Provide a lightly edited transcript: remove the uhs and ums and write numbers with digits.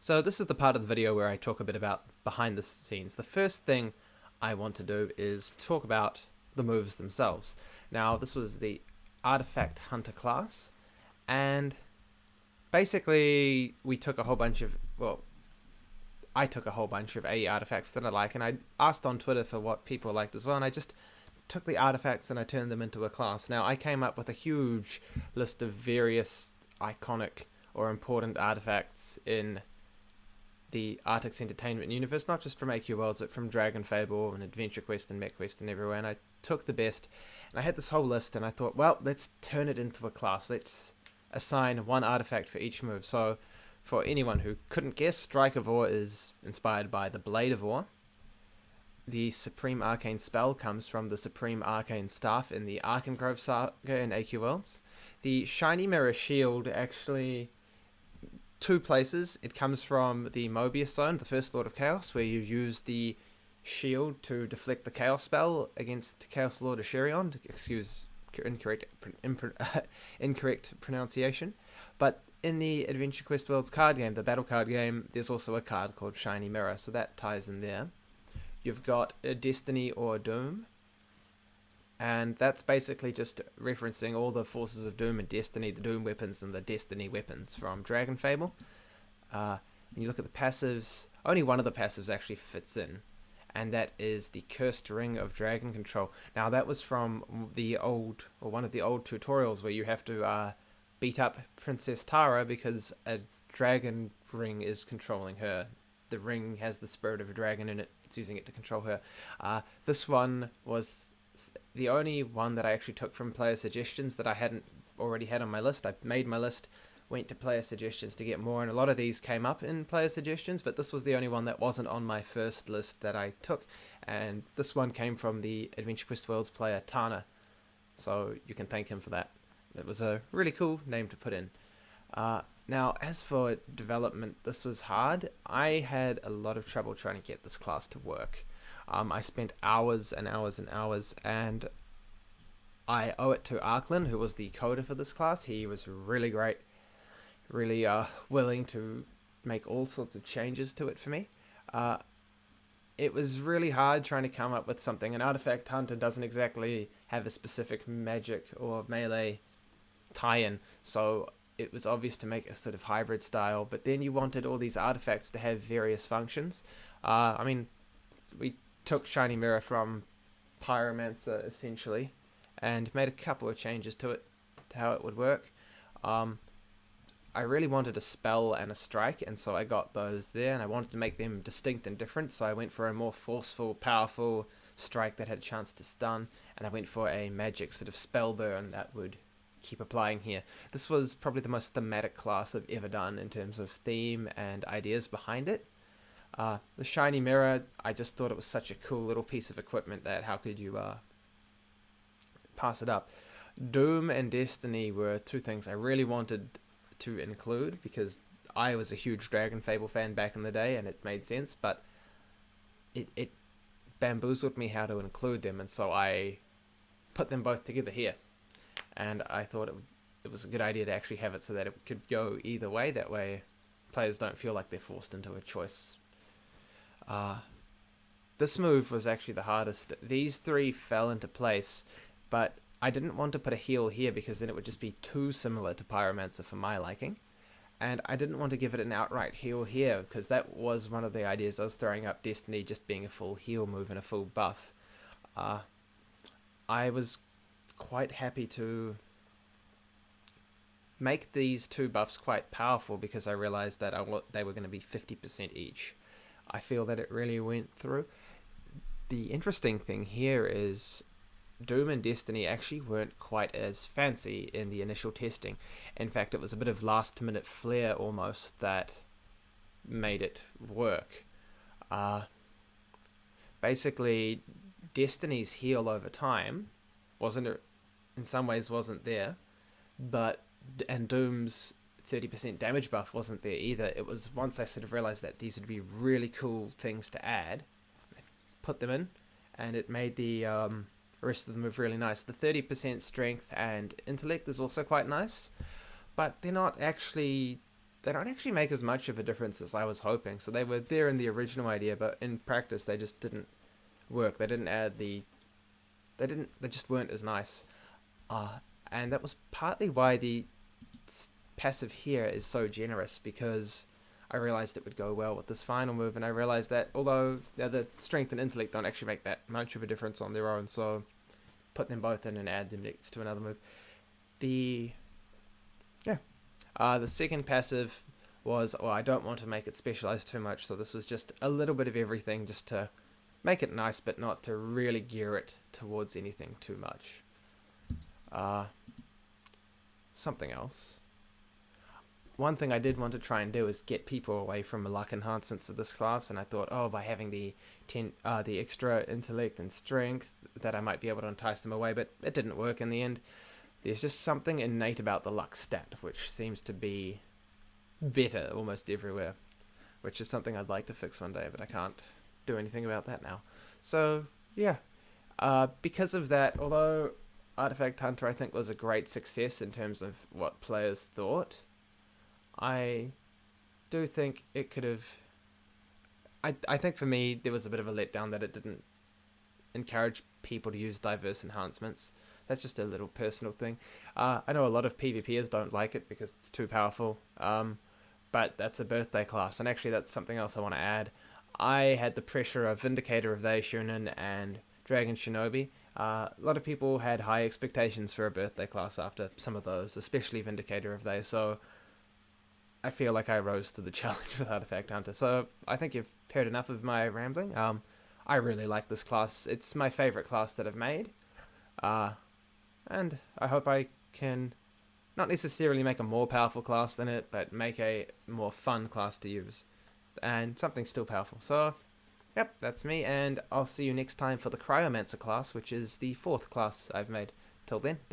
So this is the part of the video where I talk a bit about behind the scenes. The first thing I want to do is talk about the moves themselves. Now, this was the artifact hunter class, and basically we took a whole bunch of, I took a whole bunch of AE artifacts that I like, and I asked on Twitter for what people liked as well, and I just took the artifacts and I turned them into a class. Now, I came up with a huge list of various iconic or important artifacts in the Artix Entertainment universe, not just from AQ Worlds, but from Dragon Fable and Adventure Quest and MechQuest and everywhere, and I took the best, and I had this whole list, and I thought, well, let's turn it into a class. Let's assign one artifact for each move. So, for anyone who couldn't guess, Strike of Ore is inspired by the Blade of Ore. The Supreme Arcane Spell comes from the Supreme Arcane Staff in the Arkengrove Saga in AQ Worlds. The Shiny Mirror Shield actually two places. It comes from the Mobius Zone, the First Lord of Chaos, where you use the shield to deflect the Chaos spell against Chaos Lord Asherion. Excuse incorrect pronunciation. But in the Adventure Quest Worlds card game, the battle card game, there's also a card called Shiny Mirror, so that ties in there. You've got a Destiny or Doom, and that's basically just referencing all the forces of Doom and Destiny, the Doom weapons and the Destiny weapons from Dragon Fable. And you look at the passives, only one of the passives actually fits in, and that is the Cursed Ring of Dragon Control. Now, that was from the old, or one of the old tutorials where you have to beat up Princess Tara because a dragon ring is controlling her. The ring has the spirit of a dragon in it. It's using it to control her. This one was the only one that I actually took from player suggestions that I hadn't already had on my list. I made my list, went to player suggestions to get more, and a lot of these came up in player suggestions, but this was the only one that wasn't on my first list that I took, and this one came from the Adventure Quest Worlds player Tana, so you can thank him for that. It was a really cool name to put in. Now, as for development, this was hard. I had a lot of trouble trying to get this class to work. I spent hours and hours and hours, and I owe it to Arklin, who was the coder for this class. He was really great, really willing to make all sorts of changes to it for me. It was really hard trying to come up with something. An artifact hunter doesn't exactly have a specific magic or melee tie-in, so it was obvious to make a sort of hybrid style, but then you wanted all these artifacts to have various functions. We took Shiny Mirror from Pyromancer, essentially, and made a couple of changes to it, to how it would work. I really wanted a spell and a strike, and so I got those there, and I wanted to make them distinct and different, so I went for a more forceful, powerful strike that had a chance to stun, and I went for a magic sort of spell burn that would keep applying here. This was probably the most thematic class I've ever done in terms of theme and ideas behind it. The Shiny Mirror, I just thought it was such a cool little piece of equipment that how could you pass it up. Doom and Destiny were two things I really wanted to include because I was a huge Dragon Fable fan back in the day and it made sense, but it bamboozled me how to include them, and so I put them both together here. And I thought it was a good idea to actually have it so that it could go either way. That way players don't feel like they're forced into a choice. This move was actually the hardest. These three fell into place, but I didn't want to put a heal here because then it would just be too similar to Pyromancer for my liking. And I didn't want to give it an outright heal here because that was one of the ideas I was throwing up, Destiny just being a full heal move and a full buff. I was quite happy to make these two buffs quite powerful because I realized that they were going to be 50% each. I feel that it really went through. The interesting thing here is Doom and Destiny actually weren't quite as fancy in the initial testing. In fact, it was a bit of last minute flair almost that made it work. Basically, Destiny's heal over time in some ways wasn't there, and Doom's 30% damage buff wasn't there either. It was once I sort of realized that these would be really cool things to add, I put them in, and it made the rest of the move really nice. The 30% strength and intellect is also quite nice, but they're not actually they don't actually make as much of a difference as I was hoping. So they were there in the original idea, but in practice they just didn't work. They didn't add the they just weren't as nice. Uh, and that was partly why the passive here is so generous, because I realized it would go well with this final move, and I realized that although the strength and intellect don't actually make that much of a difference on their own, so put them both in and add them next to another move. The the second passive was, I don't want to make it specialized too much, so this was just a little bit of everything just to make it nice, but not to really gear it towards anything too much. Something else. One thing I did want to try and do is get people away from luck enhancements for this class, and I thought, by having the extra intellect and strength, that I might be able to entice them away, but it didn't work in the end. There's just something innate about the luck stat, which seems to be better almost everywhere, which is something I'd like to fix one day, but I can't do anything about that now. So, yeah. Because of that, although Artifact Hunter I think was a great success in terms of what players thought, I do think it could have... I think for me, there was a bit of a letdown that it didn't encourage people to use diverse enhancements. That's just a little personal thing. I know a lot of PvPers don't like it because it's too powerful, but that's a birthday class, and actually that's something else I want to add. I had the pressure of Vindicator of the Shunin and Dragon Shinobi. A lot of people had high expectations for a birthday class after some of those, especially Vindicator of the, so I feel like I rose to the challenge with Artifact Hunter. So I think you've heard enough of my rambling. I really like this class. It's my favourite class that I've made. And I hope I can not necessarily make a more powerful class than it, but make a more fun class to use. And something still powerful. So, yep, that's me, and I'll see you next time for the Cryomancer class, which is the 4th class I've made. Till then, bye.